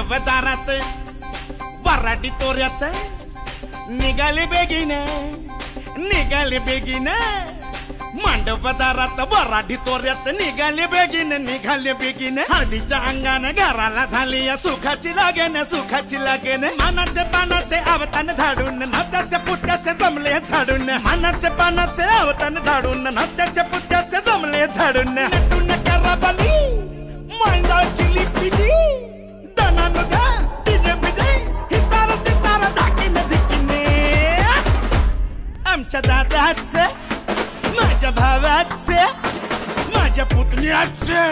मांडवदारात वराडी तोऱ्यात निघाले बेगीने मांडवदारात वराडी तोऱ्यात निघाले बेगीने हळदीच्या अंगाने घराला झाली या सुखाची लागेन मानाचे पानाचे आवतान धाडून नवत्याचे पुत्याचे जमले झाडून मानाचे पानाचे आवतान धाडून नवत्याचे पुत्याचे जमले झाडून नटून कराबाली मांडाची लिपिली दनान धा डीजे बिजे हितार तितार धाकीने धिकीने आमच्या दादाचे माझ्या भावाचे माझ्या पुतण्याचे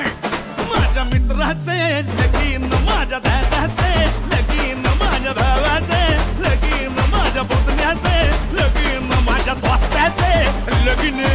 माझ्या मित्राचे लगीन माझ्या दादाचे लगीन माझ्या भावाचे लगीन माझ्या पुतण्याचे लगीन माझ्या दोस्ताचे लगीन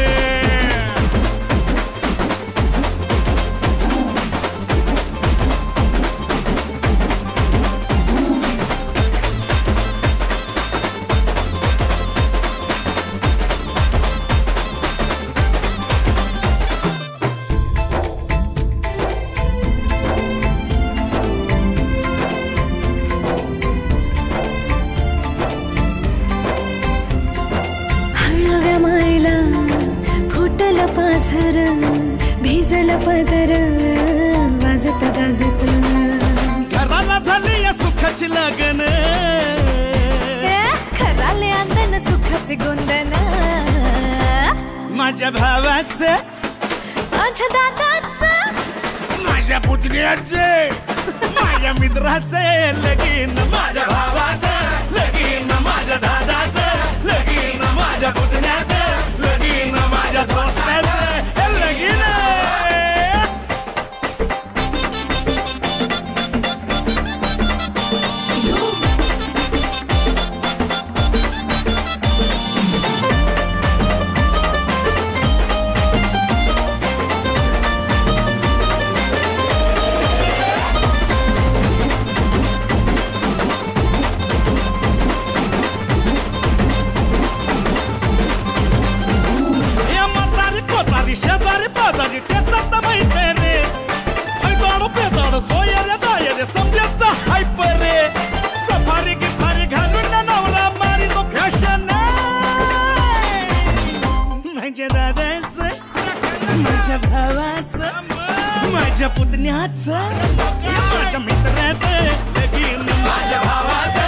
पाझर भिजल पदर वाजत गाजत घराला झाली या सुखाची लगन खराले अंदन सुखाचे गोंदन माझ्या भावाचे माझ्या दादाचं माझ्या पुतण्याचे माझ्या मित्राचे लगीन माझ्या भावाचं लगीन माझ्या दादाचं लगीन माझ्या पुतण्याचं लगीन माझ्या दोस्ताचं लगीन शेजारी पाजारी त्याचा माहिती रे ऐकाडो पेदाडो सोयरे दायरे समजायचा हायपर रे सफारी गिफारी घालून नवरा मारी तो फॅशन माझ्या दादाचं माझ्या भावाचं माझ्या पुतण्याचं माझ्या मित्राचं लगीन माझ्या भावाचं